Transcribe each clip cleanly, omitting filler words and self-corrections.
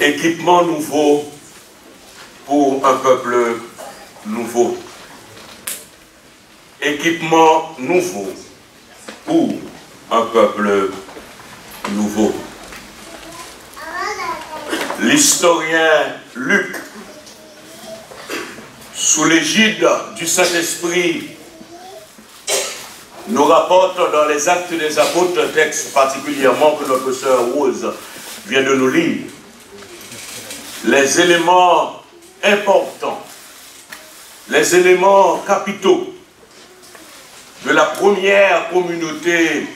Équipement nouveau pour un peuple nouveau. Équipement nouveau pour un peuple nouveau. L'historien Luc, sous l'égide du Saint-Esprit, nous rapporte dans les Actes des Apôtres, un texte particulièrement que notre sœur Rose vient de nous lire, les éléments importants, les éléments capitaux de la première communauté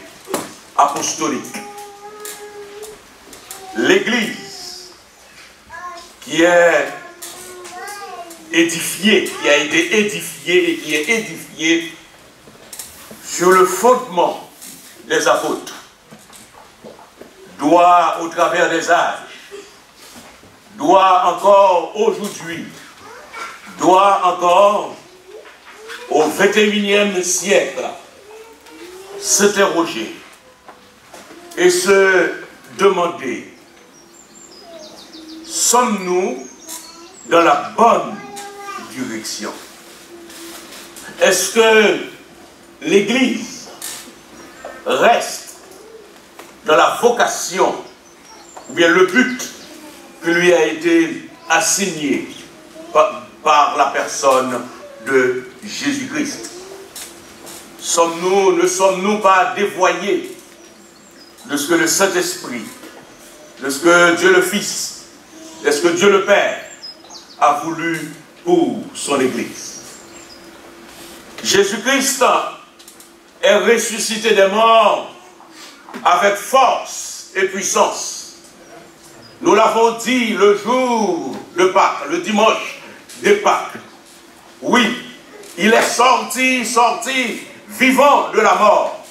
apostolique. L'Église qui est édifiée, qui a été édifiée et qui est édifiée sur le fondement des apôtres, doit, au travers des âges, doit encore aujourd'hui, doit encore au XXIe siècle s'interroger et se demander: sommes-nous dans la bonne direction? Est-ce que l'Église reste dans la vocation ou bien le but qui lui a été assigné par la personne de Jésus-Christ? Ne sommes-nous pas dévoyés de ce que le Saint-Esprit, de ce que Dieu le Fils, de ce que Dieu le Père a voulu pour son Église? Jésus-Christ est ressuscité des morts avec force et puissance. Nous l'avons dit le jour de Pâques, le dimanche de Pâques. Oui, il est sorti vivant de la mort.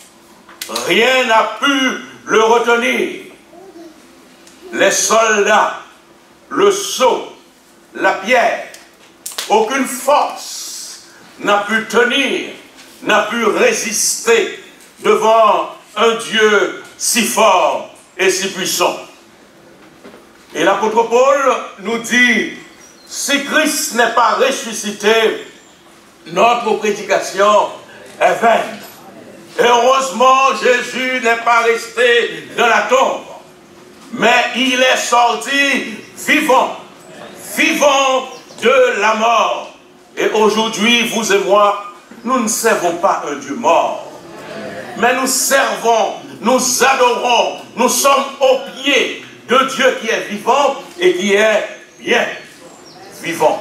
Rien n'a pu le retenir. Les soldats, le sceau, la pierre, aucune force n'a pu tenir, n'a pu résister devant un Dieu si fort et si puissant. Et l'apôtre Paul nous dit: si Christ n'est pas ressuscité, notre prédication est vaine. Et heureusement, Jésus n'est pas resté dans la tombe, mais il est sorti vivant, vivant de la mort. Et aujourd'hui, vous et moi, nous ne servons pas un Dieu mort, mais nous servons, nous adorons, nous sommes au pied de Dieu qui est vivant et qui est bien vivant.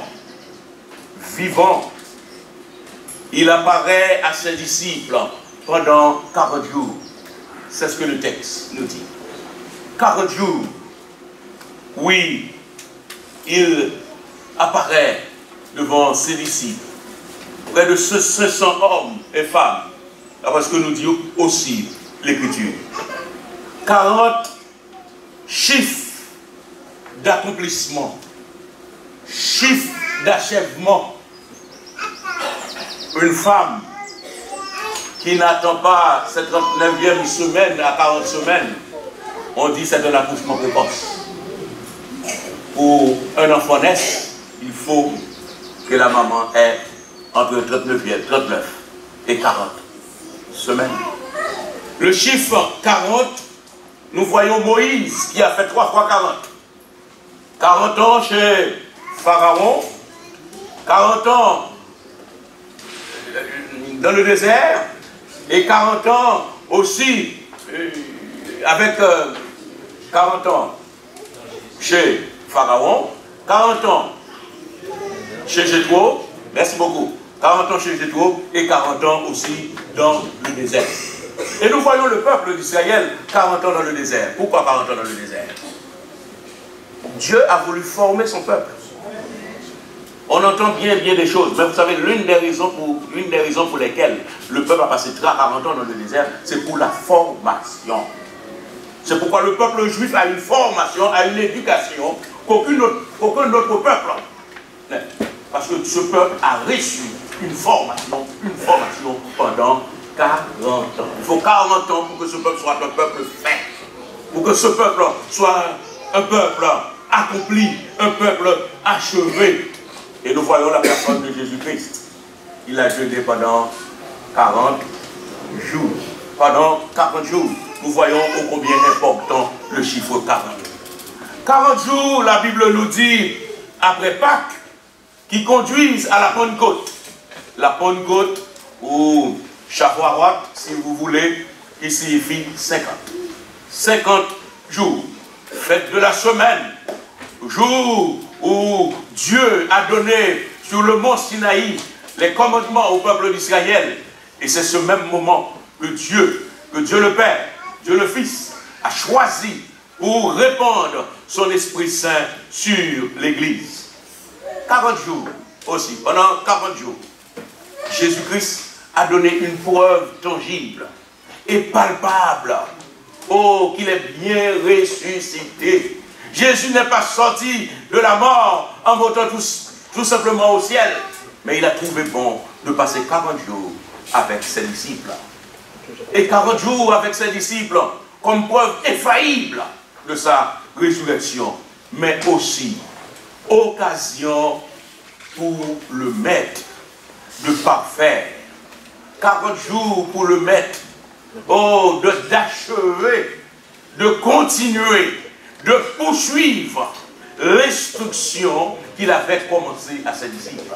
Vivant. Il apparaît à ses disciples pendant 40 jours. C'est ce que le texte nous dit. 40 jours. Oui, il apparaît devant ses disciples. Près de 500 hommes et femmes. Parce que nous dit aussi l'Écriture. 40 chiffres d'accomplissement. Chiffres d'achèvement. Une femme qui n'attend pas cette 39e semaine à 40 semaines, on dit c'est un accouchement précoce. Pour un enfant naisse, il faut que la maman ait entre 39 et 40 semaines. Le chiffre 40, nous voyons Moïse qui a fait 3 fois 40. 40 ans chez Pharaon, 40 ans dans le désert, et 40 ans aussi avec 40 ans chez Pharaon, 40 ans chez Jéthro, merci beaucoup, 40 ans chez Jéthro et 40 ans aussi dans le désert. Et nous voyons le peuple d'Israël 40 ans dans le désert. Pourquoi 40 ans dans le désert? Dieu a voulu former son peuple. On entend bien des choses, mais vous savez, l'une des raisons pour lesquelles le peuple a passé 40 ans dans le désert, c'est pour la formation. C'est pourquoi le peuple juif a une formation, a une éducation qu'aucun autre peuple. Parce que ce peuple a reçu une formation pendant 40 ans. Il faut 40 ans pour que ce peuple soit un peuple fait. Pour que ce peuple soit un peuple accompli, un peuple achevé. Et nous voyons la personne de Jésus-Christ. Il a jeûné pendant 40 jours. Pendant 40 jours, nous voyons ô combien important le chiffre 40. 40 jours, la Bible nous dit, après Pâques, qui conduisent à la Pentecôte. La Pentecôte, ou Shavuot, si vous voulez, qui signifie 50. 50 jours, fête de la semaine, jour où Dieu a donné sur le mont Sinaï les commandements au peuple d'Israël. Et c'est ce même moment que Dieu le Père, Dieu le Fils, a choisi pour répandre son Esprit Saint sur l'Église. 40 jours aussi, pendant 40 jours, Jésus-Christ a donné une preuve tangible et palpable. Oh, qu'il est bien ressuscité. Jésus n'est pas sorti de la mort en montant tout simplement au ciel, mais il a trouvé bon de passer 40 jours avec ses disciples. Et 40 jours avec ses disciples comme preuve infaillible de sa résurrection, mais aussi occasion pour le maître de parfaire. 40 jours pour le maître, oh, d'achever, de continuer, de poursuivre l'instruction qu'il avait commencé à ses disciples.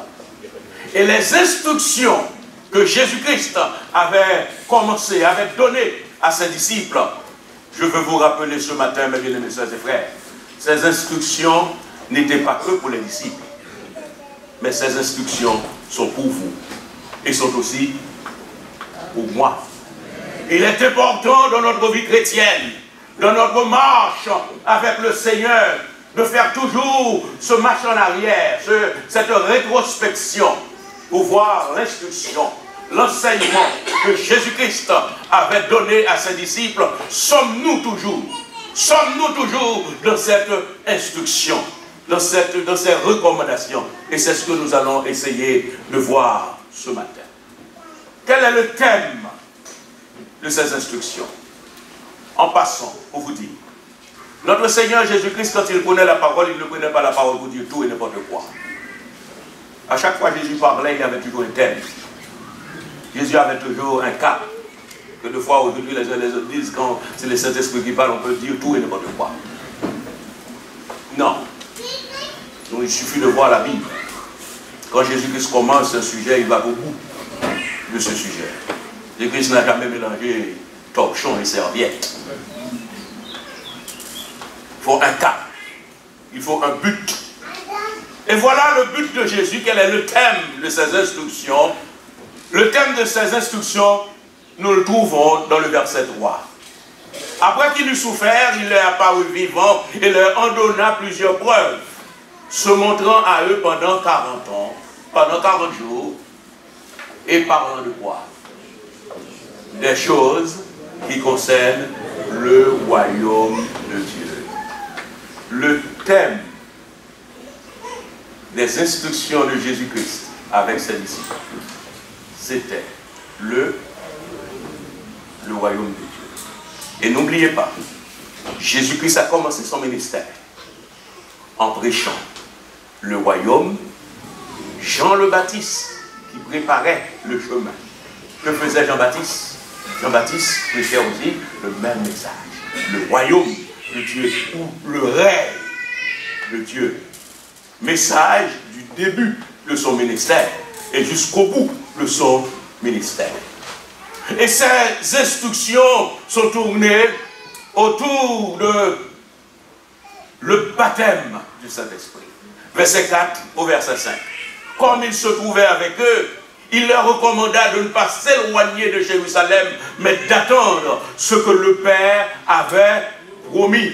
Et les instructions que Jésus-Christ avait commencé, avait données à ses disciples, je veux vous rappeler ce matin, mes bien-aimés sœurs et frères, ces instructions n'étaient pas que pour les disciples, mais ces instructions sont pour vous et sont aussi pour moi. Il est important dans notre vie chrétienne, dans notre marche avec le Seigneur, de faire toujours ce marche en arrière, cette rétrospection, pour voir l'instruction, l'enseignement que Jésus-Christ avait donné à ses disciples. Sommes-nous toujours dans cette instruction, dans ces recommandations? Et c'est ce que nous allons essayer de voir ce matin. Quel est le thème de ces instructions? En passant, pour vous dire, notre Seigneur Jésus-Christ, quand il prenait la parole, il ne prenait pas la parole pour dire tout et n'importe quoi. À chaque fois que Jésus parlait, il y avait toujours un thème. Jésus avait toujours un cap. Que de fois aujourd'hui, les autres disent, quand c'est le Saint-Esprit qui parle, on peut dire tout et n'importe quoi. Non. Donc il suffit de voir la Bible. Quand Jésus-Christ commence un sujet, il va au bout de ce sujet. Jésus-Christ n'a jamais mélangé torchon et serviette. Il faut un cap. Il faut un but. Et voilà le but de Jésus. Quel est le thème de ses instructions? Le thème de ses instructions, nous le trouvons dans le verset 3. Après qu'il eut souffert, il leur apparut vivant et leur en donna plusieurs preuves, se montrant à eux pendant 40 ans, pendant 40 jours, et parlant de quoi? Des choses qui concernent le royaume de Dieu. Le thème des instructions de Jésus-Christ avec ses disciples, c'était le royaume de Dieu. Et n'oubliez pas, Jésus-Christ a commencé son ministère en prêchant le royaume. Jean le Baptiste qui préparait le chemin. Que faisait Jean-Baptiste? Jean-Baptiste prêchait aussi le même message. Le royaume de Dieu, ou le règne de Dieu. Message du début de son ministère et jusqu'au bout de son ministère. Et ces instructions sont tournées autour de le baptême du Saint-Esprit. Verset 4 au verset 5. Comme il se trouvait avec eux, il leur recommanda de ne pas s'éloigner de Jérusalem, mais d'attendre ce que le Père avait promis.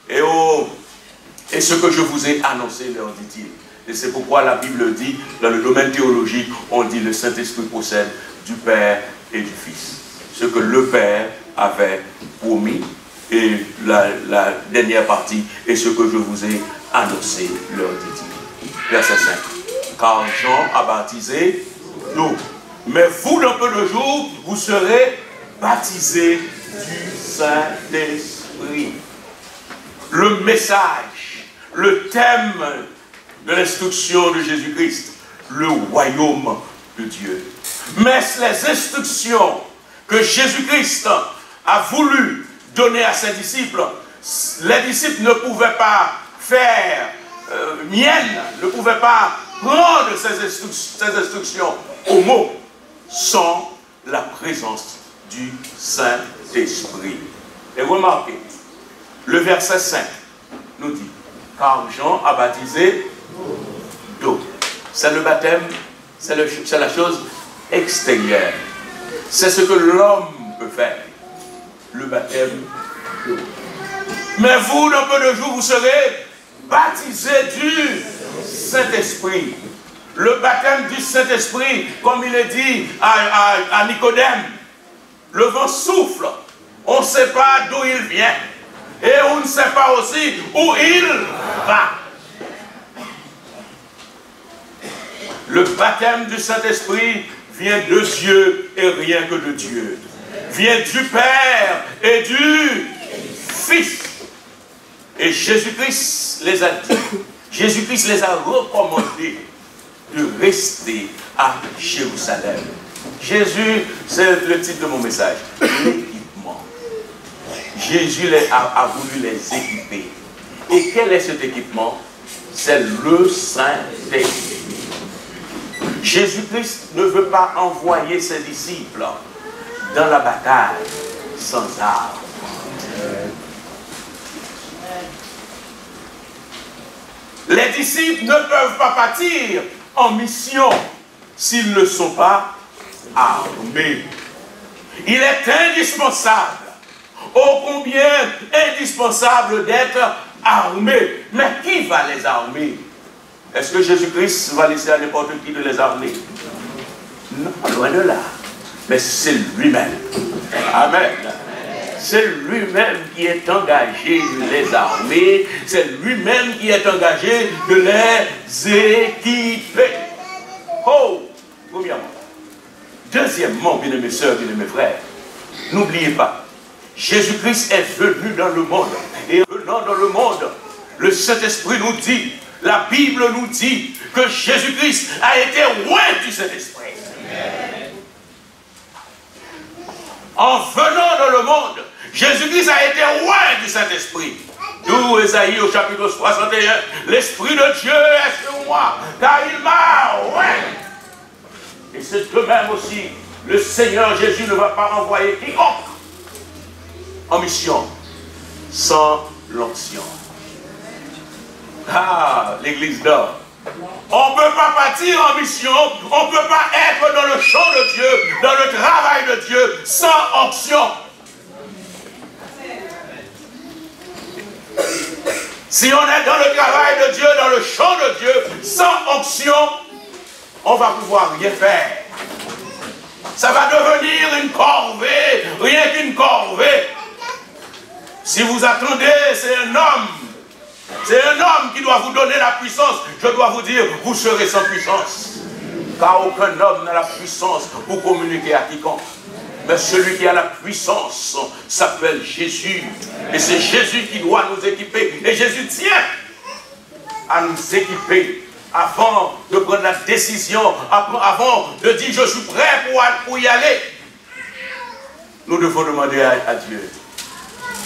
Et ce que je vous ai annoncé, leur dit-il. Et c'est pourquoi la Bible dit, dans le domaine théologique, on dit le Saint-Esprit procède du Père et du Fils. Ce que le Père avait promis, et la dernière partie, est ce que je vous ai annoncé, leur dit-il. Verset 5. Car Jean a baptisé d'eau, mais vous, dans peu de jours, vous serez baptisés du Saint-Esprit. Le message le thème de l'instruction de Jésus-Christ, le royaume de Dieu. Mais les instructions que Jésus-Christ a voulu donner à ses disciples, les disciples ne pouvaient pas faire mienne, ne pouvaient pas prendre ces instructions au mot sans la présence du Saint-Esprit. Et remarquez, le verset 5 nous dit, car Jean a baptisé d'eau. C'est le baptême, c'est la chose extérieure. C'est ce que l'homme peut faire, le baptême d'eau. Mais vous, dans peu de jours, vous serez baptisés du Saint-Esprit. Le baptême du Saint-Esprit, comme il est dit à Nicodème, le vent souffle, on ne sait pas d'où il vient, et on ne sait pas aussi où il va. Le baptême du Saint-Esprit vient de Dieu et rien que de Dieu. Vient du Père et du Fils. Et Jésus-Christ les a dit, Jésus-Christ les a recommandés de rester à Jérusalem. Jésus, c'est le titre de mon message, l'équipement. Jésus a voulu les équiper. Et quel est cet équipement? C'est le Saint-Esprit. Jésus-Christ ne veut pas envoyer ses disciples dans la bataille sans armes. Les disciples ne peuvent pas partir en mission s'ils ne sont pas armés. Il est indispensable, ô combien indispensable d'être armé. Mais qui va les armer? Est-ce que Jésus-Christ va laisser à n'importe qui de les armer? Non, loin de là. Mais c'est lui-même. Amen. C'est lui-même qui est engagé de les armer. C'est lui-même qui est engagé de les équiper. Oh, premièrement. Deuxièmement, bien-aimés sœurs, bien-aimés frères, n'oubliez pas, Jésus-Christ est venu dans le monde. Et venant dans le monde, le Saint-Esprit nous dit, la Bible nous dit que Jésus-Christ a été loin du Saint-Esprit. En venant dans le monde, Jésus-Christ a été loin du Saint-Esprit. D'où Ésaïe au chapitre 61, l'Esprit de Dieu est sur moi, car il m'a loin. Et c'est de même aussi, le Seigneur Jésus ne va pas envoyer quiconque en mission sans l'onction. Ah, l'église d'or. On ne peut pas partir en mission, on ne peut pas être dans le champ de Dieu, dans le travail de Dieu, sans onction. Si on est dans le travail de Dieu, dans le champ de Dieu, sans onction, on va pouvoir rien faire. Ça va devenir une corvée, rien qu'une corvée. Si vous attendez, c'est un homme. C'est un homme qui doit vous donner la puissance. Je dois vous dire, vous serez sans puissance. Car aucun homme n'a la puissance pour communiquer à quiconque. Mais celui qui a la puissance s'appelle Jésus. Et c'est Jésus qui doit nous équiper. Et Jésus tient à nous équiper avant de prendre la décision, avant de dire je suis prêt pour y aller. Nous devons demander à Dieu,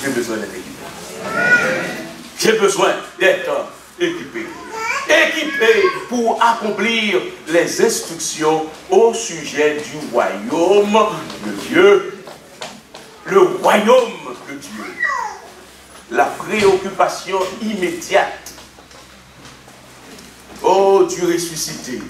j'ai besoin d'être équipé. J'ai besoin d'être équipé. Équipé pour accomplir les instructions au sujet du royaume de Dieu. Le royaume de Dieu. La préoccupation immédiate. Oh Dieu ressuscité.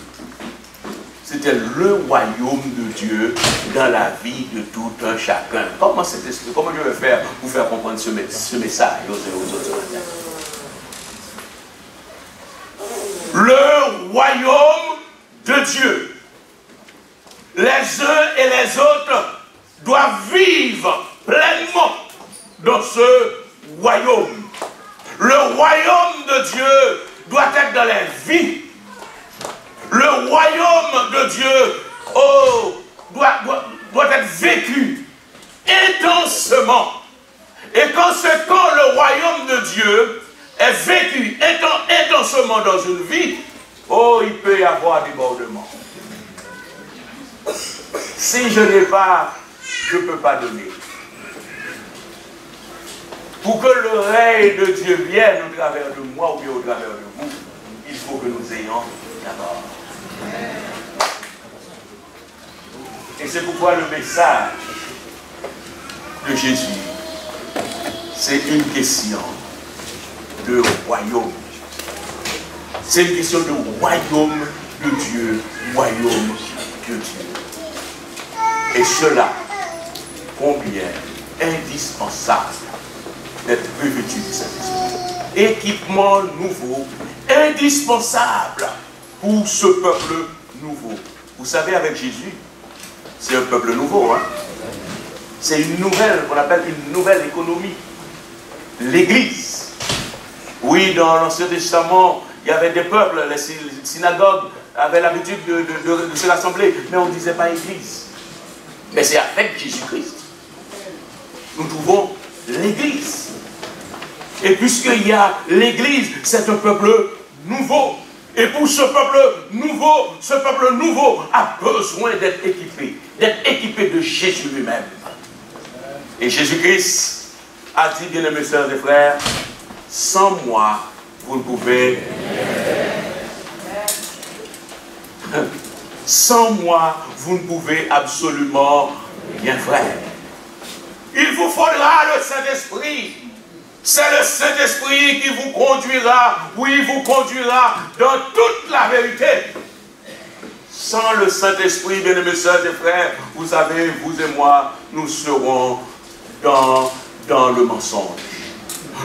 C'était le royaume de Dieu dans la vie de tout un chacun. Comment je vais faire pour faire comprendre ce message aux autres? Le royaume de Dieu. Les uns et les autres doivent vivre pleinement dans ce royaume. Le royaume de Dieu doit être dans les vies. Le royaume de Dieu doit être vécu intensément. Et quand le royaume de Dieu est vécu intensément dans une vie, oh, il peut y avoir débordement. Si je n'ai pas, je ne peux pas donner. Pour que le règne de Dieu vienne au travers de moi ou bien au travers de vous, il faut que nous ayons d'abord. Et c'est pourquoi le message de Jésus, c'est une question de royaume. C'est une question de royaume de Dieu, royaume de Dieu. Et cela, combien indispensable d'être revêtu du Saint-Esprit. Équipement nouveau, indispensable pour ce peuple nouveau. Vous savez, avec Jésus, c'est un peuple nouveau. Hein? C'est une nouvelle, qu'on appelle une nouvelle économie. L'Église. Oui, dans l'Ancien Testament, il y avait des peuples, les synagogues avaient l'habitude de se rassembler, mais on ne disait pas Église. Mais c'est avec Jésus-Christ. Nous trouvons l'Église. Et puisqu'il y a l'Église, c'est un peuple nouveau. Et pour ce peuple nouveau a besoin d'être équipé de Jésus lui-même. Et Jésus-Christ a dit, bien-aimés sœurs et frères, sans moi, vous ne pouvez sans moi, vous ne pouvez absolument rien faire. Il vous faudra le Saint-Esprit. C'est le Saint-Esprit qui vous conduira, oui, vous conduira dans toute la vérité. Sans le Saint-Esprit, bien-aimés sœurs et frères, vous savez, vous et moi, nous serons dans le mensonge.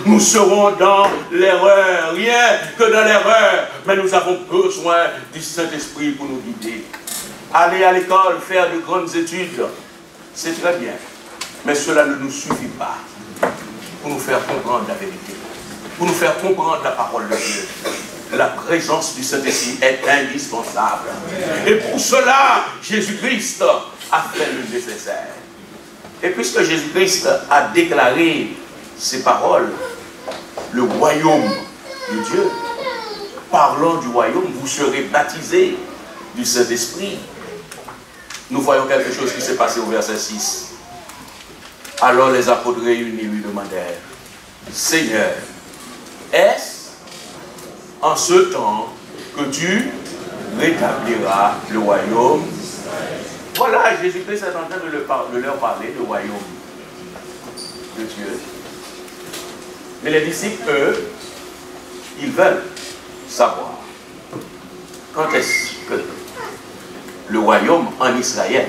Nous serons dans l'erreur, rien que dans l'erreur. Mais nous avons besoin du Saint-Esprit pour nous guider. Aller à l'école, faire de grandes études, c'est très bien. Mais cela ne nous suffit pas pour nous faire comprendre la vérité, pour nous faire comprendre la parole de Dieu. La présence du Saint-Esprit est indispensable. Et pour cela, Jésus-Christ a fait le nécessaire. Et puisque Jésus-Christ a déclaré ces paroles, le royaume de Dieu, parlant du royaume, vous serez baptisés du Saint-Esprit. Nous voyons quelque chose qui s'est passé au verset 6. Alors les apôtres réunis lui demandèrent, Seigneur, est-ce en ce temps que tu rétabliras le royaume? Voilà, Jésus-Christ est en train de leur parler du royaume de Dieu. Mais les disciples, eux, ils veulent savoir quand est-ce que le royaume en Israël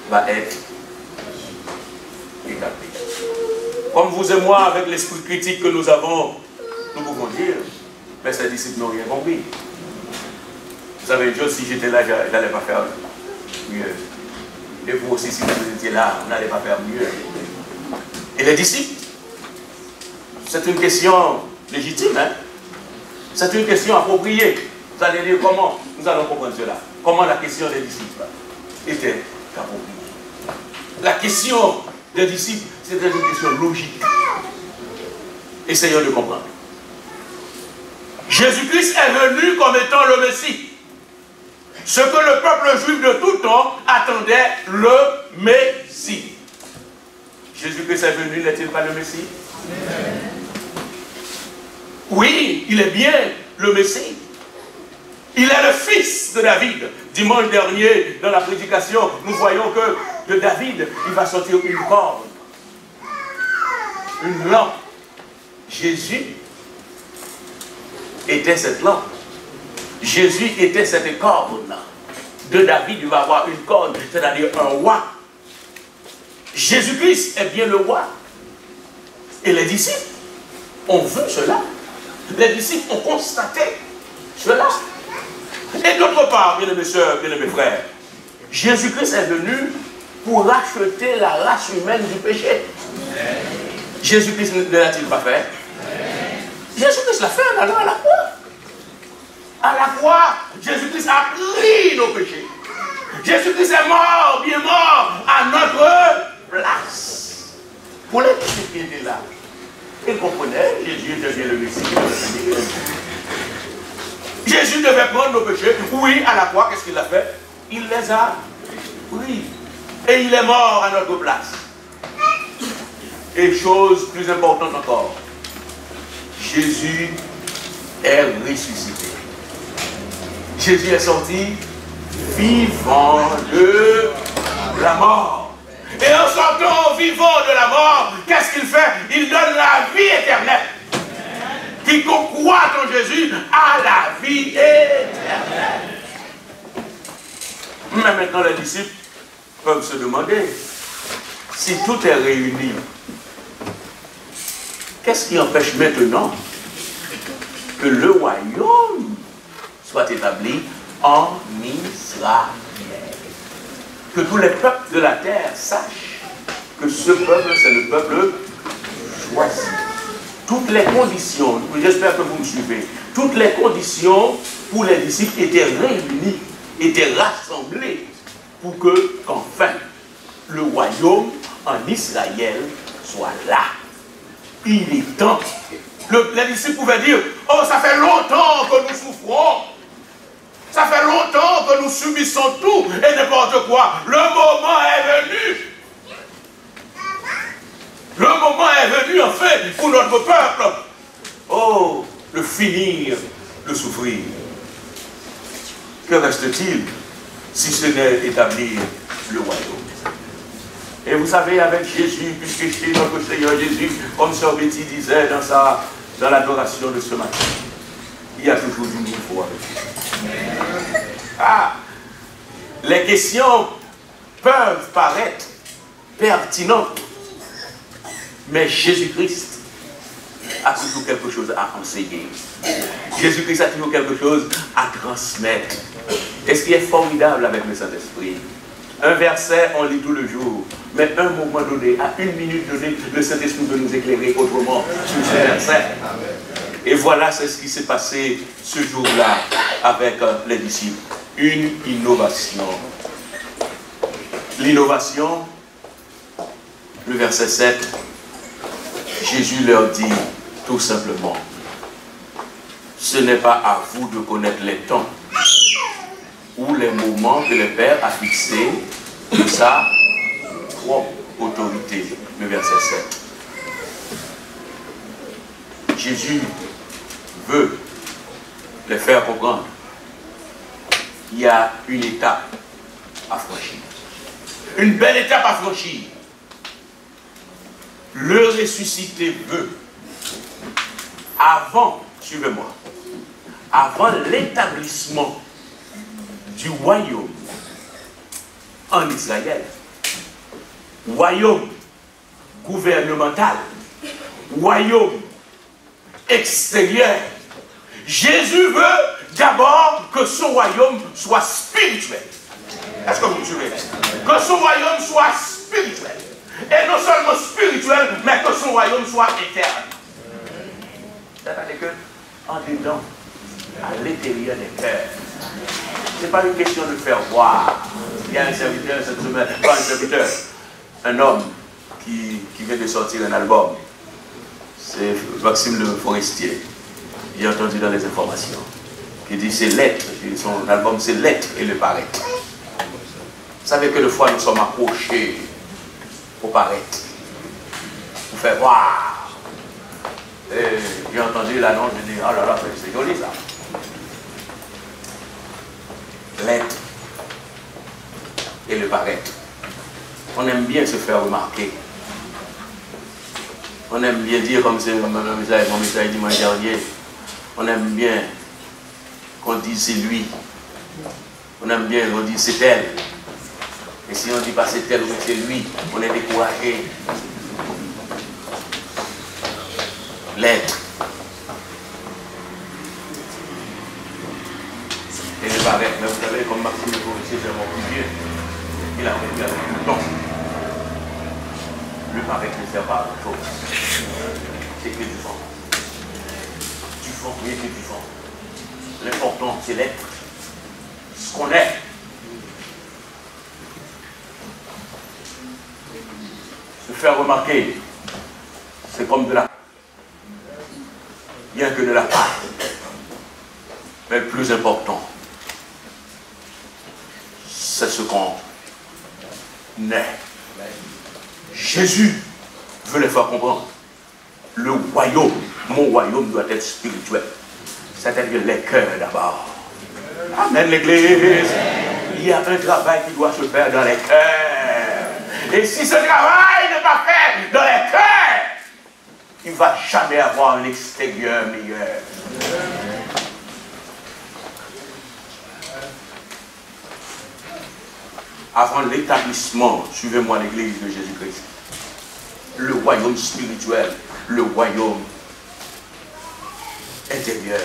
va être établi. Comme vous et moi, avec l'esprit critique que nous avons, nous pouvons dire, mais ces disciples n'ont rien compris. Vous savez, Dieu, si j'étais là, je n'allais pas faire mieux. Et vous aussi, si vous étiez là, vous n'allez pas faire mieux. Et les disciples, c'est une question légitime, hein? C'est une question appropriée. Vous allez dire comment nous allons comprendre cela. Comment la question des disciples était appropriée. La question des disciples, c'était une question logique. Essayons de comprendre. Jésus-Christ est venu comme étant le Messie. Ce que le peuple juif de tout temps attendait, le Messie. Jésus-Christ est venu, n'est-il pas le Messie? Oui, il est bien le Messie. Il est le fils de David. Dimanche dernier, dans la prédication, nous voyons que de David, il va sortir une corde, une lampe. Jésus était cette lampe. Jésus était cette corde. De David, il va avoir une corde, c'est-à-dire un roi. Jésus-Christ est bien le roi. Et les disciples ont vu cela. Les disciples ont constaté cela. Et d'autre part, bien-aimés sœurs, bien-aimés frères, Jésus-Christ est venu pour racheter la race humaine du péché. Jésus-Christ ne l'a-t-il pas fait? Jésus-Christ l'a fait en allant à la croix. À la croix, Jésus-Christ a pris nos péchés. Jésus-Christ est mort, bien mort, à notre place. Pour les disciples qui étaient là, Il comprenait, Jésus était bien le Messie. Jésus devait prendre nos péchés. Oui, à la croix, qu'est-ce qu'il a fait? Il les a pris. Et il est mort à notre place. Et chose plus importante encore, Jésus est ressuscité. Jésus est sorti vivant de la mort. Et en sortant vivant de la mort, qu'est-ce qu'il fait? Il donne la vie éternelle. Quiconque croit en Jésus a la vie éternelle. Mais maintenant les disciples peuvent se demander, si tout est réuni, qu'est-ce qui empêche maintenant que le royaume soit établi en Israël? Que tous les peuples de la terre sachent que ce peuple, c'est le peuple choisi. Toutes les conditions, j'espère que vous me suivez, toutes les conditions pour les disciples étaient réunies, étaient rassemblées pour que, qu'enfin, le royaume en Israël soit là. Il est temps. Les disciples pouvaient dire, oh, ça fait longtemps que nous souffrons. Ça fait longtemps que nous subissons tout et n'importe quoi. Le moment est venu. Le moment est venu, en fait, pour notre peuple. Oh, de finir de souffrir. Que reste-t-il si ce n'est établir le royaume? Et vous savez, avec Jésus, puisque chez notre Seigneur Jésus, comme Sœur Betty disait dans l'adoration de ce matin, il y a toujours du nouveau avec lui. Ah, les questions peuvent paraître pertinentes, mais Jésus-Christ a toujours quelque chose à enseigner. Jésus-Christ a toujours quelque chose à transmettre. Et ce qui est formidable avec le Saint-Esprit, un verset, on lit tout le jour, mais à un moment donné, à une minute donnée, le Saint-Esprit veut nous éclairer autrement sur ce verset. Et voilà, c'est ce qui s'est passé ce jour-là avec les disciples. Une innovation. L'innovation, le verset 7, Jésus leur dit tout simplement, ce n'est pas à vous de connaître les temps ou les moments que le Père a fixés de sa propre autorité. Le verset 7. Jésus veut les faire comprendre. Il y a une étape à franchir. Une belle étape à franchir. Le ressuscité veut, avant, suivez-moi, avant l'établissement du royaume en Israël, royaume gouvernemental, royaume extérieur, Jésus veut d'abord que son royaume soit spirituel. Est-ce que vous me suivez? Que son royaume soit spirituel. Et non seulement spirituel, mais que son royaume soit éternel. C'est-à-dire que, en dedans, à l'intérieur des cœurs, ce n'est pas une question de faire voir. Il y a un serviteur cette semaine, pas un serviteur, un homme qui vient de sortir un album. C'est Maxime Le Forestier. J'ai entendu dans les informations. Qui dit c'est l'être. Son album c'est l'être et le paraître. Vous savez que des fois nous sommes accrochés au paraître. Pour faire voir. Et j'ai entendu l'annonce, je dis oh là là, c'est joli ça. L'être et le paraître. On aime bien se faire remarquer. On aime bien dire, comme c'est mon message dimanche dernier, on aime bien qu'on dise c'est lui. On aime bien qu'on dise c'est elle. Et si on ne dit pas c'est elle ou c'est lui, on est découragé. L'être. Et le paraître. Mais vous savez, comme Maxime Le Forestier, c'est mon plus vieux, il a fait avec le temps. Le paraître ne sert pas à autre chose. C'est que du vent. Du vent, oui, que du vent. L'important, c'est l'être. Ce qu'on est. Se faire remarquer, c'est comme de la... bien que ne l'a pas. Mais le plus important, c'est ce qu'on est. Jésus veut les faire comprendre. Le royaume, mon royaume doit être spirituel. C'est-à-dire les cœurs d'abord. Amen, l'Église. Il y a un travail qui doit se faire dans les cœurs. Et si ce travail n'est pas fait dans les cœurs, il ne va jamais avoir un extérieur meilleur. Avant l'établissement, suivez-moi l'Église de Jésus-Christ, le royaume spirituel, le royaume intérieur.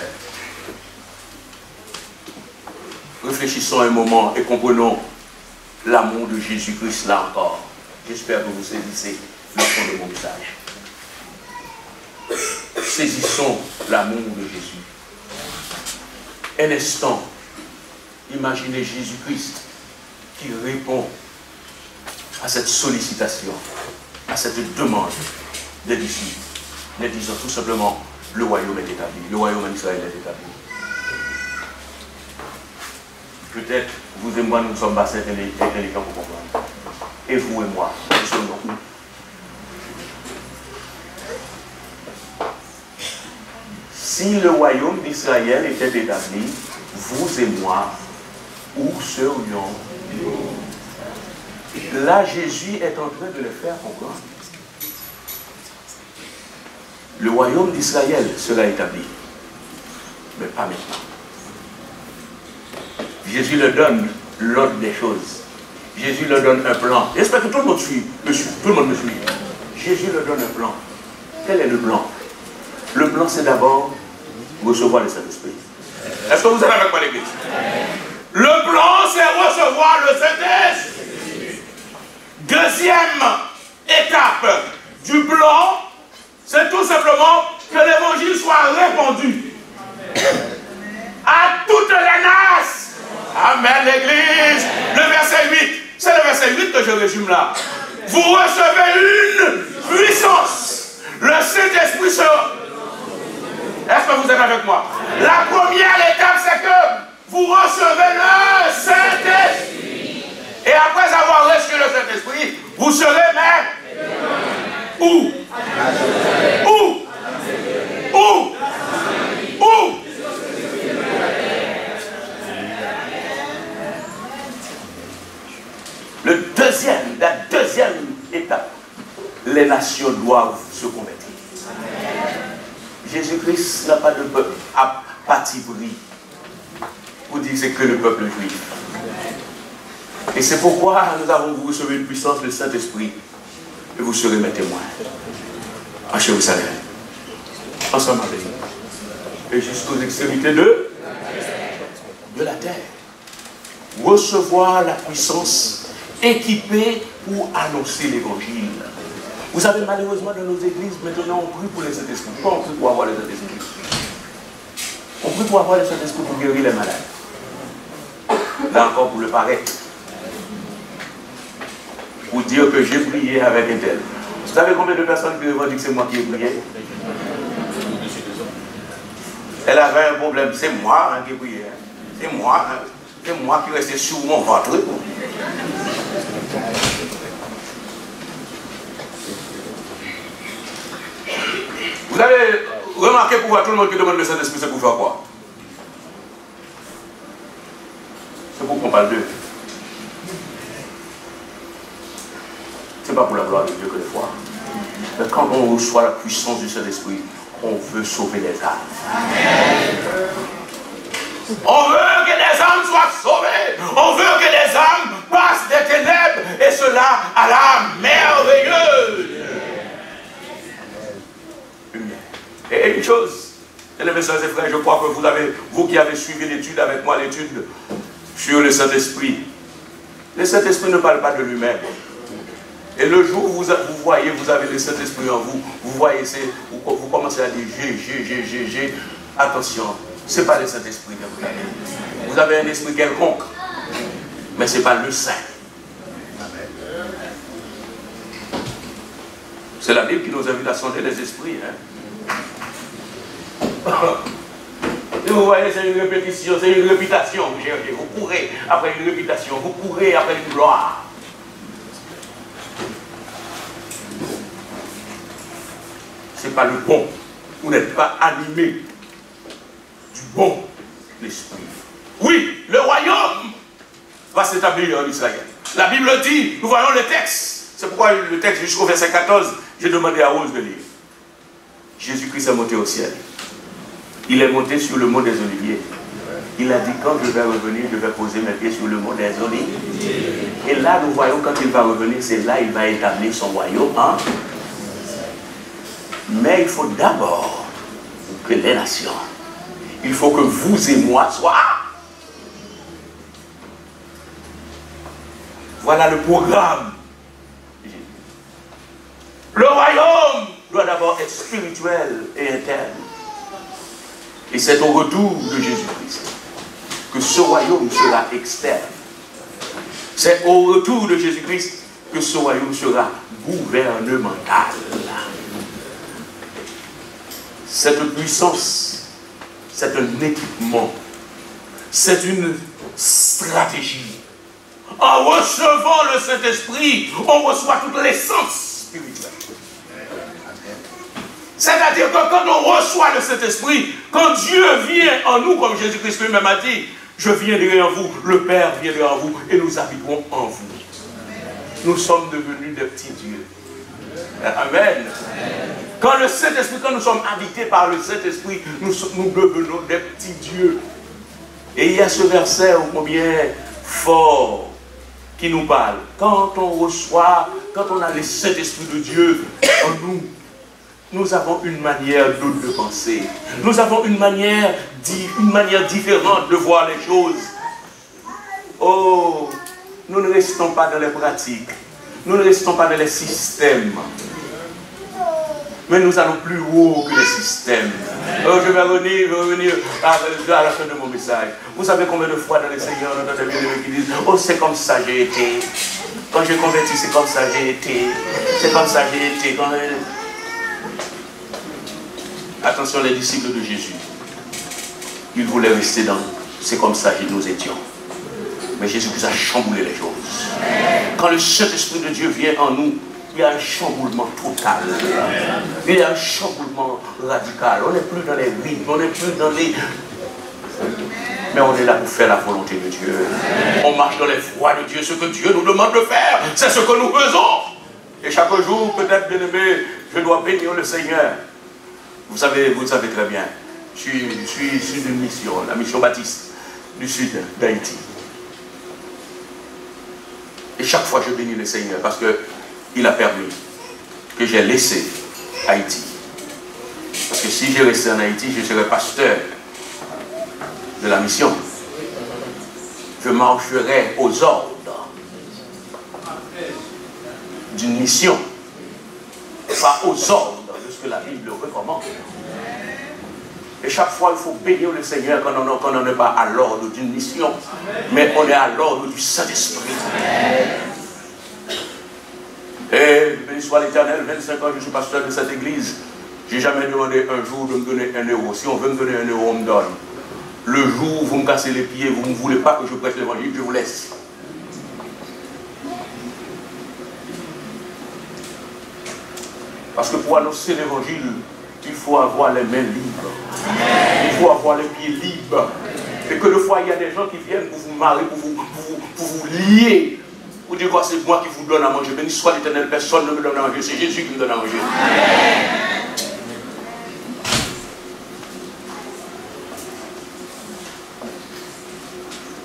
Réfléchissons un moment et comprenons l'amour de Jésus-Christ là encore. J'espère que vous saisissez le fond de mon message. Saisissons l'amour de Jésus. Un instant, imaginez Jésus-Christ qui répond à cette sollicitation, à cette demande des disciples, en disant tout simplement, le royaume est établi, le royaume d'Israël est établi. Peut-être, vous et moi, nous ne sommes pas assez intelligents pour comprendre. Et vous et moi, nous sommes où? Si le royaume d'Israël était établi, vous et moi, où serions-nous? Là, Jésus est en train de le faire comprendre. Le royaume d'Israël sera établi, mais pas maintenant. Jésus leur donne l'ordre des choses. Jésus leur donne un plan. J'espère que tout le monde suit. Tout le monde me suit. Jésus leur donne un plan. Quel est le plan? Le plan, c'est d'abord recevoir le Saint-Esprit. Est-ce que vous êtes avec moi, l'Église? Le plan, c'est recevoir le Saint-Esprit. Deuxième étape du plan, c'est tout simplement que l'évangile soit répandu à toutes les nations. Amen, l'Église. Le verset 8, c'est le verset 8 que je résume là. Vous recevez une puissance. Le Saint-Esprit sera. Est-ce que vous êtes avec moi? La première étape, c'est que vous recevez le Saint-Esprit. Et après avoir reçu le Saint-Esprit, vous serez même. Où? Où? Où? Où? La deuxième étape, les nations doivent se convertir. Jésus-Christ n'a pas de peuple à parti pris pour dire que c'est que le peuple juif. Et c'est pourquoi nous avons vous recevé une puissance du Saint-Esprit et vous serez mes témoins à Jérusalem, ensemble avec nous, et jusqu'aux extrémités de la terre. Recevoir la puissance équipée pour annoncer l'évangile. Vous savez, malheureusement, dans nos églises, maintenant, on prie pour les Saint-Esprit. Pourquoi on prie pour avoir les Saint-Esprit? On prie pour avoir les Saint-Esprit pour guérir les malades. Là encore, pour le paraître. Pour dire que j'ai prié avec un tel. Vous savez combien de personnes qui revendiquent que c'est moi qui ai prié? Elle avait un problème. C'est moi qui ai prié. C'est moi. C'est moi qui restais sur mon ventre. Vous avez remarqué pourquoi tout le monde qui demande le Saint-Esprit, c'est pour faire quoi? C'est pour qu'on parle d'eux. C'est pas pour la gloire de Dieu que des fois. Mais quand on reçoit la puissance du Saint-Esprit, on veut sauver les âmes. On veut que les âmes soient sauvées. On veut que les âmes passent des ténèbres et cela à la merveilleuse. Et une chose, mes soeurs et frères, je crois que vous qui avez suivi l'étude avec moi, l'étude sur le Saint-Esprit, le Saint-Esprit ne parle pas de lui-même. Et le jour où vous voyez, vous avez le Saint-Esprit en vous, vous voyez, vous commencez à dire j'ai, attention, ce n'est pas le Saint-Esprit que vous avez. Vous avez un esprit quelconque, mais ce n'est pas le Saint. C'est la Bible qui nous invite à sonder les esprits. Et vous voyez, c'est une répétition, c'est une réputation. Vous cherchez, vous courez après une réputation, vous courez après une gloire. Ce n'est pas le bon. Vous n'êtes pas animé du bon l'esprit. Oui, le royaume va s'établir en Israël. La Bible dit, nous voyons le texte. C'est pourquoi le texte jusqu'au verset 14, j'ai demandé à Rose de lire. Jésus-Christ est monté au ciel. Il est monté sur le mont des Oliviers. Il a dit, quand je vais revenir, je vais poser mes pieds sur le mont des Oliviers. Et là, nous voyons, quand il va revenir, c'est là qu'il va établir son royaume. Hein? Mais il faut d'abord que les nations, il faut que vous et moi soient. Voilà le programme. Le royaume doit d'abord être spirituel et interne. Et c'est au retour de Jésus-Christ que ce royaume sera externe. C'est au retour de Jésus-Christ que ce royaume sera gouvernemental. Cette puissance, c'est un équipement, c'est une stratégie. En recevant le Saint-Esprit, on reçoit toute l'essence spirituelle. C'est-à-dire que quand on reçoit le Saint-Esprit, quand Dieu vient en nous, comme Jésus-Christ lui-même a dit, je viendrai en vous, le Père viendra en vous, et nous habiterons en vous. Nous sommes devenus des petits dieux. Amen. Quand le Saint-Esprit, quand nous sommes habités par le Saint-Esprit, nous devenons des petits dieux. Et il y a ce verset combien fort qui nous parle. Quand on reçoit, quand on a le Saint-Esprit de Dieu en nous, nous avons une manière d'autre de penser. Nous avons une manière différente de voir les choses. Oh, nous ne restons pas dans les pratiques. Nous ne restons pas dans les systèmes. Mais nous allons plus haut que les systèmes. Oh, je vais revenir à la fin de mon message. Vous savez combien de fois dans les Seigneurs, on entend des bien-aimés qui disent, oh, c'est comme ça j'ai été. Quand j'ai converti, c'est comme ça j'ai été. C'est comme ça j'ai été. Attention, les disciples de Jésus, ils voulaient rester dans c'est comme ça que nous étions. Mais Jésus vous a chamboulé les choses. Quand le Saint-Esprit de Dieu vient en nous, il y a un chamboulement total. Il y a un chamboulement radical. On n'est plus dans les rythmes, on n'est plus dans les... Mais on est là pour faire la volonté de Dieu. On marche dans les voies de Dieu. Ce que Dieu nous demande de faire, c'est ce que nous faisons. Et chaque jour, peut-être, bien aimé, je dois bénir le Seigneur. Vous le savez très bien. Je suis sur une mission, la mission Baptiste du sud d'Haïti. Et chaque fois, je bénis le Seigneur parce qu'il a permis que j'ai laissé Haïti. Parce que si j'ai resté en Haïti, je serais pasteur de la mission. Je marcherais aux ordres d'une mission, pas aux ordres de ce que la Bible recommande. Et chaque fois, il faut bénir le Seigneur quand on n'est pas à l'ordre d'une mission, mais on est à l'ordre du Saint-Esprit. Et béni soit l'Éternel, 25 ans, je suis pasteur de cette église. Je n'ai jamais demandé un jour de me donner 1 euro. Si on veut me donner 1 euro, on me donne. Le jour où vous me cassez les pieds, vous ne voulez pas que je prêche l'évangile, je vous laisse. Parce que pour annoncer l'évangile, il faut avoir les mains libres. Il faut avoir les pieds libres. Et que des fois, il y a des gens qui viennent pour vous marier, pour vous lier. Vous dites quoi, c'est moi qui vous donne à manger. Béni soit l'Éternel, personne ne me donne à manger. C'est Jésus qui me donne à manger.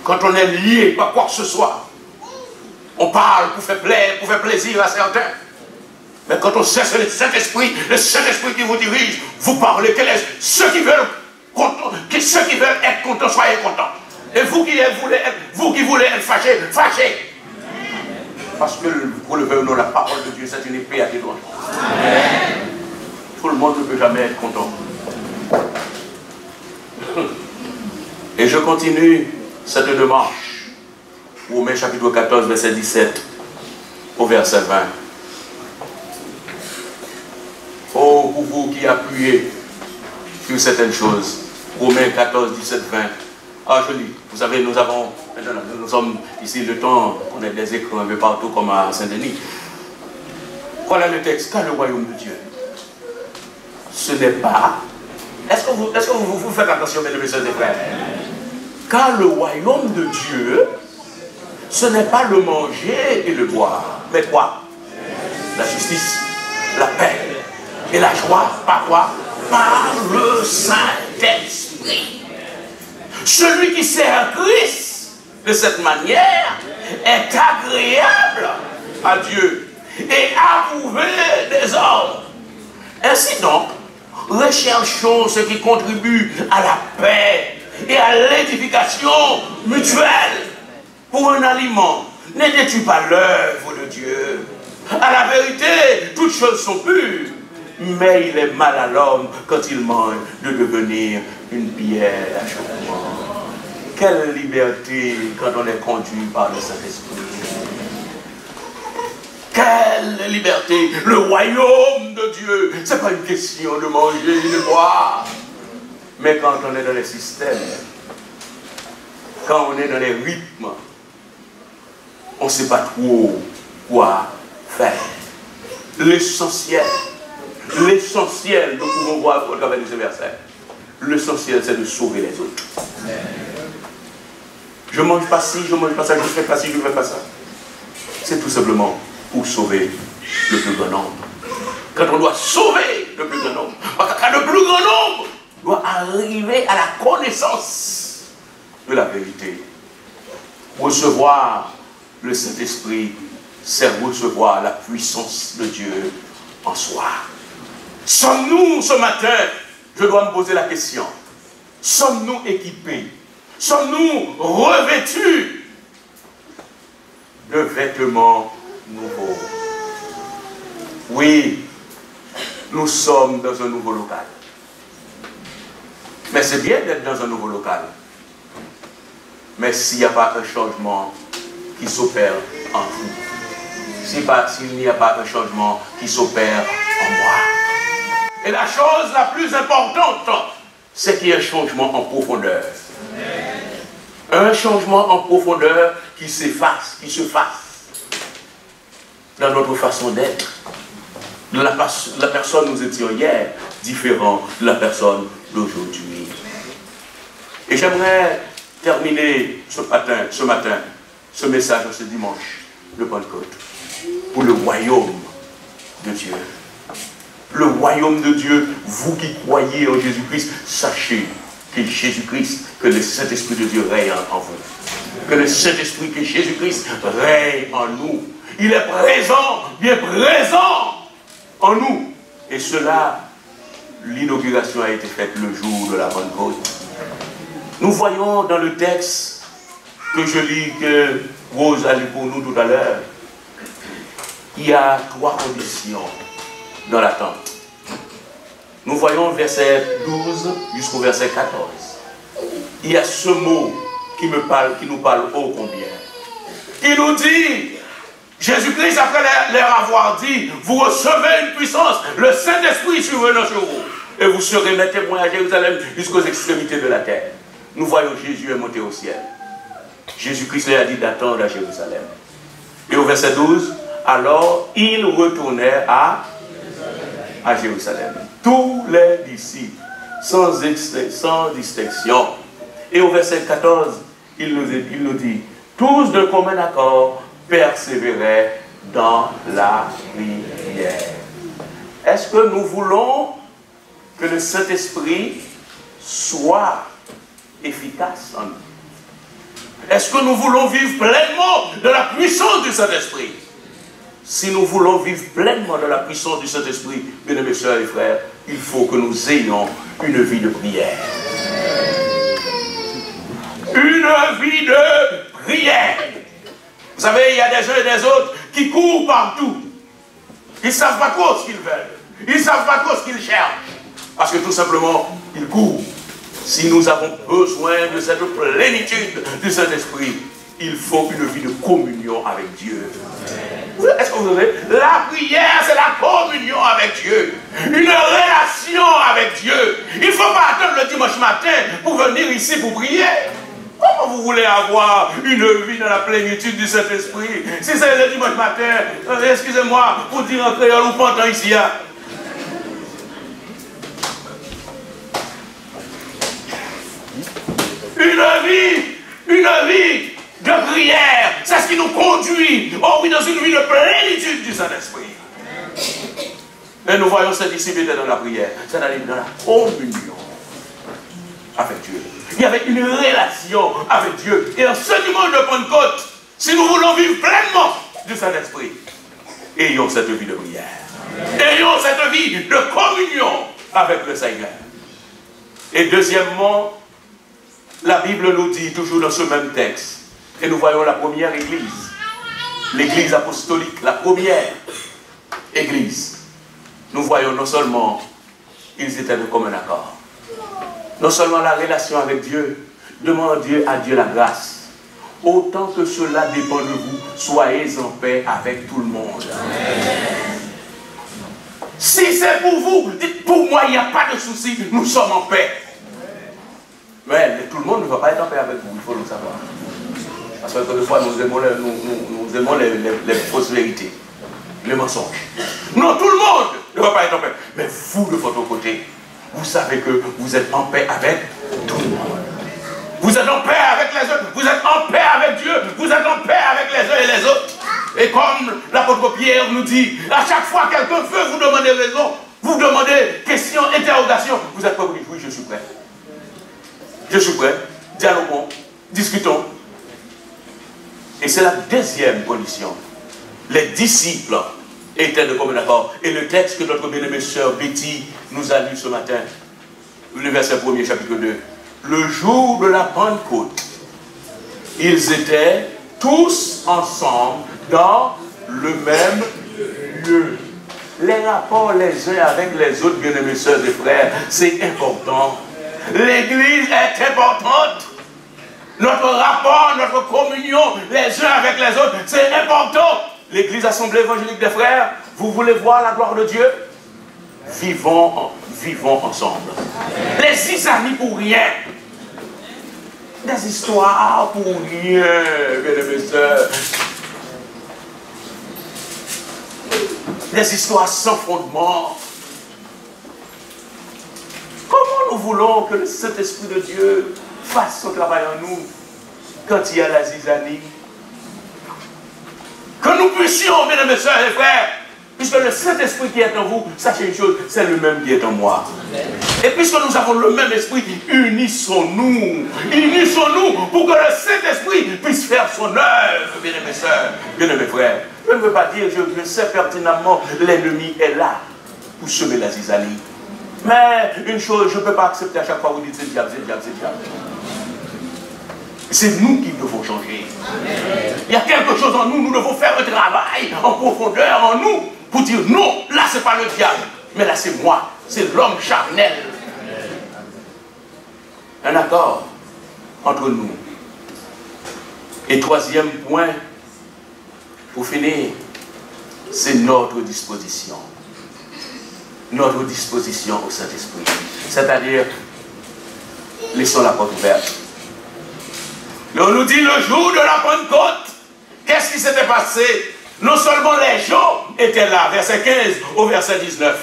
Quand on est lié par quoi que ce soit, on parle pour faire plaisir à certains. Mais quand on sait c'est le Saint-Esprit qui vous dirige, vous parlez, ceux qui veulent être contents, soyez contents. Et vous qui voulez être fâchés, fâchez. Parce que pour le veuille ou non, la parole de Dieu, c'est une épée à tes doigts. Tout le monde ne peut jamais être content. Et je continue cette démarche. Romains chapitre 14, verset 17 au verset 20. Oh, pour vous qui appuyez sur certaines choses. Romains 14, 17, 20. Ah, joli. Vous savez, nous sommes ici le temps, on a des écrans un peu partout comme à Saint-Denis. Voilà le texte. Car le royaume de Dieu, ce n'est pas... Est-ce que vous faites attention, mesdames et sœurs et frères? Car le royaume de Dieu, ce n'est pas le manger et le boire. Mais quoi? La justice, la paix et la joie. Par quoi? Par le Saint-Esprit. Celui qui sert Christ de cette manière est agréable à Dieu et approuvé des hommes. Ainsi donc, recherchons ce qui contribue à la paix et à l'édification mutuelle. Pour un aliment, n'étais-tu pas l'œuvre de Dieu? À la vérité, toutes choses sont pures, mais il est mal à l'homme quand il mange de devenir une pierre d'achoppement. Quelle liberté quand on est conduit par le Saint-Esprit. Quelle liberté! Le royaume de Dieu, ce n'est pas une question de manger et de boire. Mais quand on est dans les systèmes, quand on est dans les rythmes, on ne sait pas trop quoi faire. L'essentiel, nous pouvons voir au travers de ce verset, l'essentiel c'est de sauver les autres. Je ne mange pas ci, je ne mange pas ça, je ne fais pas ci, je ne fais pas ça. C'est tout simplement pour sauver le plus grand nombre. Quand on doit sauver le plus grand nombre, parce que le plus grand nombre doit arriver à la connaissance de la vérité. Recevoir le Saint-Esprit, c'est recevoir la puissance de Dieu en soi. Sommes-nous ce matin, je dois me poser la question, sommes-nous équipés? Sommes-nous revêtus de vêtements nouveaux? Oui, nous sommes dans un nouveau local. Mais c'est bien d'être dans un nouveau local. Mais s'il n'y a pas un changement qui s'opère en vous, s'il n'y a pas un changement qui s'opère en moi. Et la chose la plus importante, c'est qu'il y ait un changement en profondeur. Un changement en profondeur qui s'efface, qui se fasse dans notre façon d'être. La personne nous étions hier, différent de la personne d'aujourd'hui. Et j'aimerais terminer ce matin, ce message, ce dimanche de Pentecôte, pour le royaume de Dieu. Le royaume de Dieu, vous qui croyez en Jésus-Christ, sachez que Jésus-Christ, que le Saint-Esprit de Dieu règne en vous. Que le Saint-Esprit, que Jésus-Christ règne en nous. Il est présent, bien présent en nous. Et cela, l'inauguration a été faite le jour de la Pentecôte. Nous voyons dans le texte que je lis, que Rose a lu pour nous tout à l'heure, il y a 3 conditions dans l'attente. Nous voyons verset 12 jusqu'au verset 14. Il y a ce mot qui nous parle ô combien. Il nous dit, Jésus-Christ, après leur avoir dit, vous recevez une puissance, le Saint-Esprit survenant sur vous, et vous serez mes témoins à Jérusalem jusqu'aux extrémités de la terre. Nous voyons Jésus est monté au ciel. Jésus-Christ leur a dit d'attendre à Jérusalem. Et au verset 12, alors ils retournèrent à Jérusalem. Tous les disciples, sans distinction. Et au verset 14, il nous dit, tous de commun accord persévéraient dans la prière. Est-ce que nous voulons que le Saint-Esprit soit efficace en nous? Est-ce que nous voulons vivre pleinement de la puissance du Saint-Esprit? Si nous voulons vivre pleinement de la puissance du Saint-Esprit, mesdames et sœurs et frères, il faut que nous ayons une vie de prière. Une vie de prière. Vous savez, il y a des uns et des autres qui courent partout. Ils ne savent pas trop ce qu'ils veulent. Ils ne savent pas trop ce qu'ils cherchent. Parce que tout simplement, ils courent. Si nous avons besoin de cette plénitude du Saint-Esprit, il faut une vie de communion avec Dieu. Est-ce que vous savez? La prière, c'est la communion avec Dieu. Une relation avec Dieu. Il ne faut pas dimanche matin pour venir ici pour prier. Comment vous voulez avoir une vie dans la plénitude du Saint-Esprit? Si c'est le dimanche matin, excusez-moi, pour dire en créole ou pantant ici. Hein? Une vie de prière, c'est ce qui nous conduit, oh oui, dans une vie de plénitude du Saint-Esprit. Et nous voyons ces disciples étaient dans la prière, c'est-à-dire dans la communion avec Dieu. Il y avait une relation avec Dieu. Et en ce dimanche de Pentecôte, si nous voulons vivre pleinement du Saint-Esprit, ayons cette vie de prière. Ayons cette vie de communion avec le Seigneur. Et deuxièmement, la Bible nous dit toujours dans ce même texte, et nous voyons la première église, l'église apostolique, la première église. Nous voyons non seulement ils étaient de commun accord, non seulement la relation avec Dieu, demandez à Dieu la grâce. Autant que cela dépend de vous, soyez en paix avec tout le monde. Amen. Si c'est pour vous, dites pour moi, il n'y a pas de souci, nous sommes en paix. Mais tout le monde ne va pas être en paix avec vous, il faut le savoir. Parce que des fois, nous aimons les fausses vérités, les mensonges. Non, tout le monde ne va pas être en paix. Mais vous, de votre côté, vous savez que vous êtes en paix avec tout le monde. Vous êtes en paix avec les autres, vous êtes en paix avec Dieu, vous êtes en paix avec les uns et les autres. Et comme l'apôtre Pierre nous dit, à chaque fois quelqu'un veut vous demander raison, vous demandez question, interrogation, vous êtes prêt pour dire oui, je suis prêt. Je suis prêt, dialoguons, discutons. Et c'est la deuxième condition. Les disciples étaient de commun accord. Et le texte que notre bien-aimée sœur Betty nous a lu ce matin, le verset 1er, chapitre 2. Le jour de la Pentecôte, ils étaient tous ensemble dans le même lieu. Les rapports les uns avec les autres, bien-aimés sœurs et frères, c'est important. L'église est importante. Notre rapport, notre communion, les uns avec les autres, c'est important. L'église assemblée évangélique des frères, vous voulez voir la gloire de Dieu? Vivons ensemble. Les amis pour rien. Des histoires pour rien, bien-aimés sœurs. Des histoires sans fondement. Comment nous voulons que le Saint-Esprit de Dieu fasse son travail en nous quand il y a la zizanie? Que nous puissions, bien-aimés sœurs et frères, puisque le Saint-Esprit qui est en vous, sachez une chose, c'est le même qui est en moi. Et puisque nous avons le même esprit, unissons-nous. Unissons-nous pour que le Saint-Esprit puisse faire son œuvre, bien-aimés sœurs, bien-aimés frères. Je ne veux pas dire, je sais pertinemment, l'ennemi est là pour semer la zizanie. Mais une chose, je ne peux pas accepter à chaque fois vous dites c'est diable, c'est diable, c'est diable. C'est nous qui devons changer. Amen. Il y a quelque chose en nous, nous devons faire un travail en profondeur en nous pour dire non, là c'est pas le diable, mais là c'est moi, c'est l'homme charnel. Un accord entre nous. Et troisième point, pour finir, c'est notre disposition. Notre disposition au Saint-Esprit. C'est-à-dire, laissons la porte ouverte. Et on nous dit le jour de la Pentecôte, qu'est-ce qui s'était passé? Non seulement les gens étaient là, verset 15 au verset 19.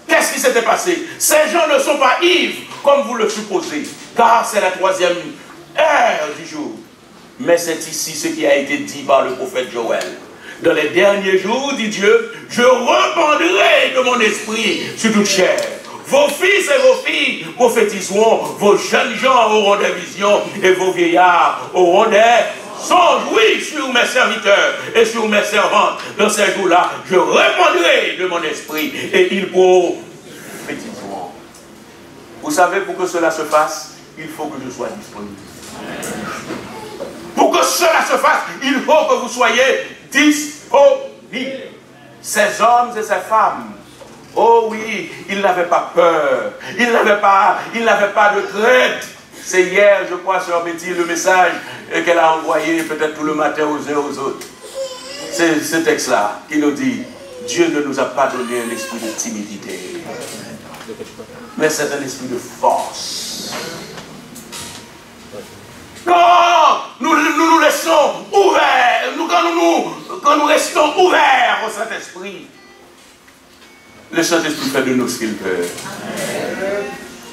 Qu'est-ce qui s'était passé? Ces gens ne sont pas ivres, comme vous le supposez, car c'est la troisième heure du jour. Mais c'est ici ce qui a été dit par le prophète Joël. Dans les derniers jours, dit Dieu, je répandrai de mon esprit sur toute chair. Vos fils et vos filles prophétiseront, vos jeunes gens auront des visions et vos vieillards auront des songes. Oui, sur mes serviteurs et sur mes servantes, dans ces jours-là, je répandrai de mon esprit et ils prophétiseront. Vous savez, pour que cela se fasse, il faut que je sois disponible. Pour que cela se fasse, il faut que vous soyez disponibles. Ces hommes et ces femmes, oh oui, ils n'avaient pas peur, ils n'avaient pas de crainte. C'est hier, je crois, sur Betty, le message qu'elle a envoyé peut-être tout le matin aux uns aux autres. C'est ce texte-là qui nous dit, Dieu ne nous a pas donné un esprit de timidité, mais c'est un esprit de force, Quand nous laissons ouverts, quand nous restons ouverts au Saint-Esprit, le Saint-Esprit fait de nous ce qu'il veut.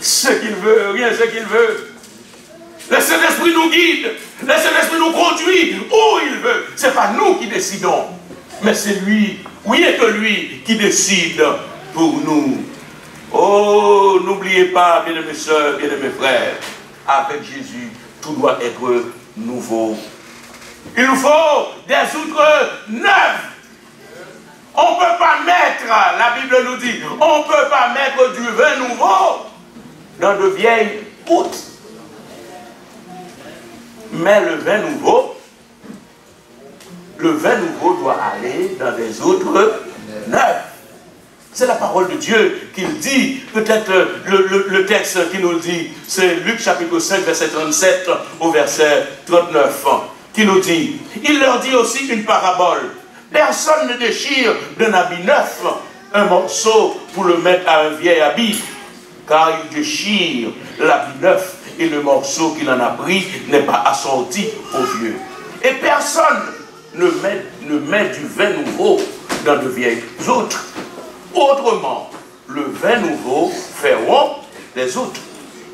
Ce qu'il veut, rien ce qu'il veut. Le Saint-Esprit nous guide, le Saint-Esprit nous conduit où il veut. Ce n'est pas nous qui décidons, mais c'est lui, oui et que lui, qui décide pour nous. Oh, n'oubliez pas, bien-aimés sœurs, bien-aimés frères, avec Jésus, tout doit être nouveau. Il nous faut des outres neuves. On ne peut pas mettre, la Bible nous dit, on ne peut pas mettre du vin nouveau dans de vieilles outres. Mais le vin nouveau doit aller dans des outres neuves. C'est la parole de Dieu qui le dit. Peut-être le texte qui nous le dit, c'est Luc chapitre 5, verset 37 au verset 39, qui nous dit, il leur dit aussi une parabole. Personne ne déchire d'un habit neuf un morceau pour le mettre à un vieil habit, car il déchire l'habit neuf et le morceau qu'il en a pris n'est pas assorti au vieux. Et personne ne met du vin nouveau dans de vieilles outres. Autrement, le vin nouveau fait rompre les outres.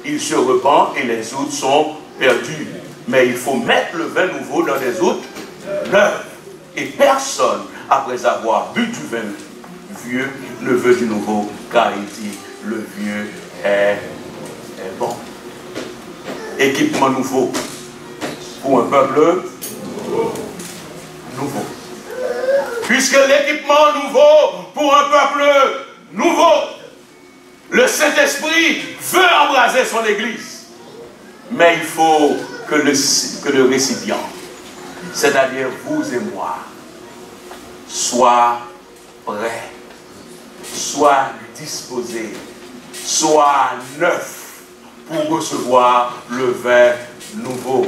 Il se repent et les outres sont perdues. Mais il faut mettre le vin nouveau dans des outres neuves. Et personne, après avoir bu du vin vieux, ne veut du nouveau, car il dit, le vieux est bon. Équipement nouveau pour un peuple nouveau. Puisque l'équipement nouveau pour un peuple nouveau, le Saint-Esprit veut embraser son Église. Mais il faut que le récipient, c'est-à-dire vous et moi, soit prêt, soit disposé, soit neuf pour recevoir le vin nouveau.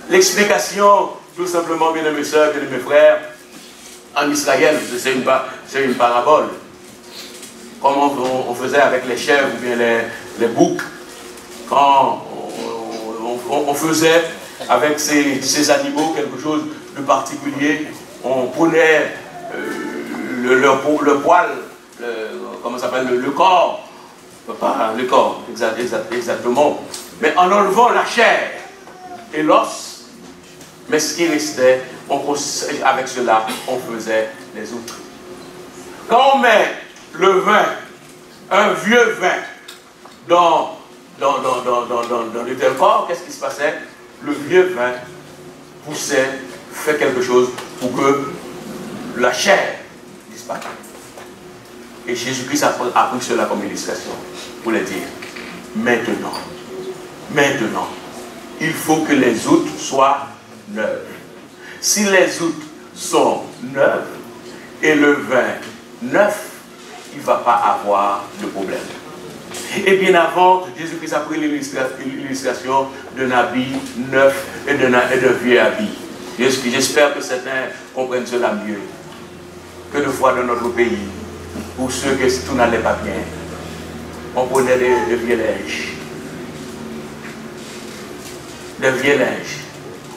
L'explication, tout simplement, bien-aimés sœurs, bien-aimés frères, en Israël, c'est une parabole. Comme on faisait avec les chèvres ou bien les boucs, quand on faisait avec ces animaux quelque chose de particulier, on prenait le poil, comment ça s'appelle, le corps, pas le corps exactement, mais en enlevant la chair et l'os, mais ce qui restait, avec cela, on faisait les outres. Quand on met le vin, un vieux vin, dans le tel corps, qu'est-ce qui se passait? Le vieux vin poussait, fait quelque chose pour que la chair disparaisse. Et Jésus-Christ a pris cela comme illustration pour le dire. Maintenant, il faut que les outres soient neuves. Si les outres sont neuves et le vin neuf, il ne va pas avoir de problème. Et bien avant, Jésus-Christ a pris l'illustration d'un habit neuf et d'un vieux habit. J'espère que certains comprennent cela mieux. Que de fois dans notre pays, pour ceux que tout n'allait pas bien, on prenait des vieux linges. Des vieux linges.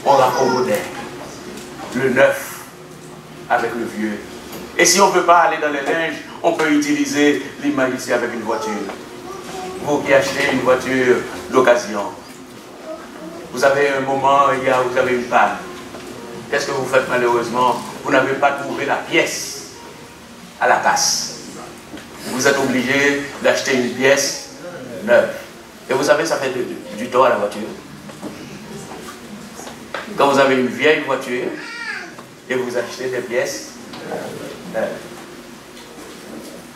On raccommodait le neuf avec le vieux. Et si on ne peut pas aller dans les linges, on peut utiliser l'image ici avec une voiture. Vous qui achetez une voiture d'occasion, vous avez un moment, vous avez une panne. Qu'est-ce que vous faites malheureusement? Vous n'avez pas trouvé la pièce à la casse. Vous êtes obligé d'acheter une pièce neuve. Et vous savez, ça fait du tort à la voiture. Quand vous avez une vieille voiture et vous achetez des pièces neuves,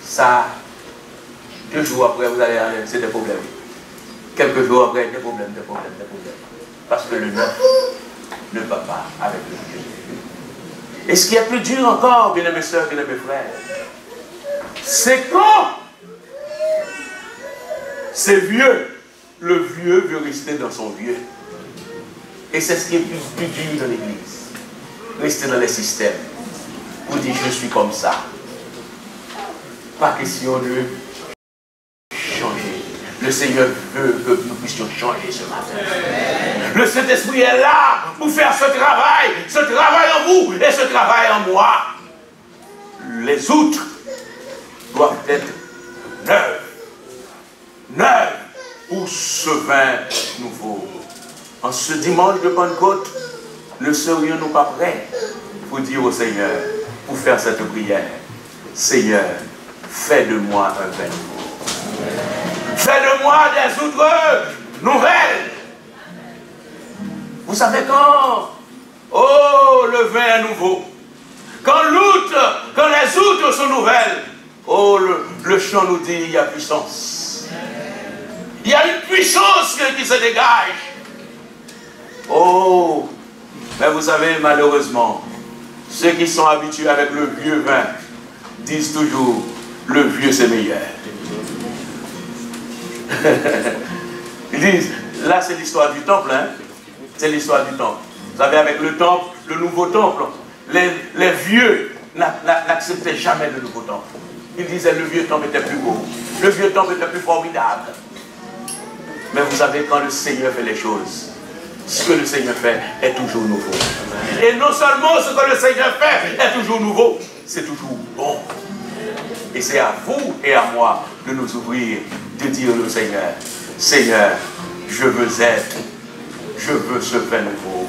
ça, 2 jours après, vous allez aller, c'est des problèmes. Quelques jours après, des problèmes. Parce que le neuf ne va pas avec le vieux. Et ce qui est plus dur encore, bien-aimés sœurs, bien-aimés frères, c'est quand c'est vieux, le vieux veut rester dans son vieux. Et c'est ce qui est plus dur dans l'église. Rester dans les systèmes. Vous dites, je suis comme ça. Pas question de changer. Le Seigneur veut que nous puissions changer ce matin. Le Saint-Esprit est là pour faire ce travail en vous et ce travail en moi. Les outres doivent être neuves pour ce vin nouveau. En ce dimanche de Pentecôte, ne serions-nous pas prêts pour dire au Seigneur, pour faire cette prière, Seigneur, fais de moi un vin nouveau. Fais de moi des outres nouvelles. Vous savez quand? Oh, le vin est nouveau. Quand les outres sont nouvelles, oh, le chant nous dit, il y a puissance. Il y a une puissance qui se dégage. Oh, mais vous savez, malheureusement, ceux qui sont habitués avec le vieux vin disent toujours, le vieux c'est meilleur. Ils disent, là c'est l'histoire du temple, hein? C'est l'histoire du temple. Vous savez, avec le temple, le nouveau temple, les vieux n'acceptaient jamais le nouveau temple. Ils disaient, le vieux temple était plus beau, le vieux temple était plus formidable. Mais vous savez, quand le Seigneur fait les choses, ce que le Seigneur fait est toujours nouveau. Et non seulement ce que le Seigneur fait est toujours nouveau, c'est toujours bon. Et c'est à vous et à moi de nous ouvrir, de dire au Seigneur, Seigneur, je veux ce vin nouveau.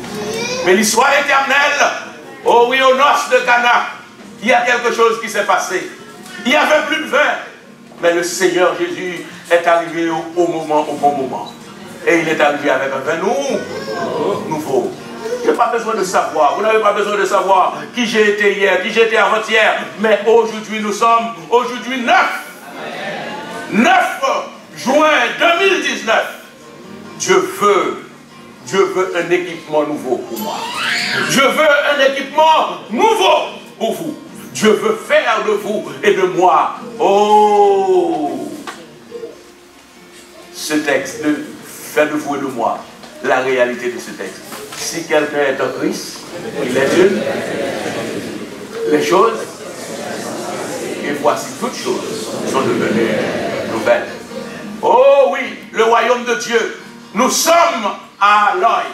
Mais l'histoire éternelle, oh oui, aux noces de Cana, il y a quelque chose qui s'est passé. Il n'y avait plus de vin. Mais le Seigneur Jésus est arrivé au bon moment. Et il est arrivé avec un vin nouveau. Je n'ai pas besoin de savoir, vous n'avez pas besoin de savoir qui j'ai été hier, qui j'ai été avant-hier. Mais aujourd'hui, nous sommes, aujourd'hui 9 juin 2019. Dieu veut un équipement nouveau pour moi. Je veux un équipement nouveau pour vous. Dieu veut faire de vous et de moi. Oh, ce texte fait de vous et de moi la réalité de ce texte. Si quelqu'un est en Christ, il est une. Les choses, et voici toutes choses sont devenues nouvelles. Oh oui, le royaume de Dieu. Nous sommes à l'œil.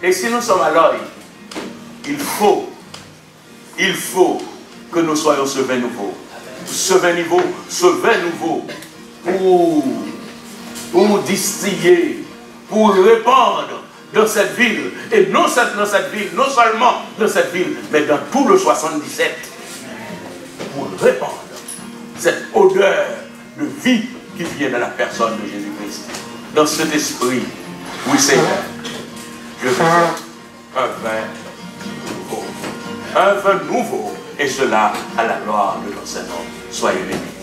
Et si nous sommes à l'œil, il faut que nous soyons ce vin nouveau. Ce vin nouveau pour distiller, pour répandre dans cette ville, et non seulement dans cette ville, mais dans tout le 77, pour répandre cette odeur de vie qui vient de la personne de Jésus-Christ. Dans cet esprit, oui Seigneur, je veux un vin nouveau. Un vin nouveau, et cela à la gloire de ton Seigneur. Soyez bénis.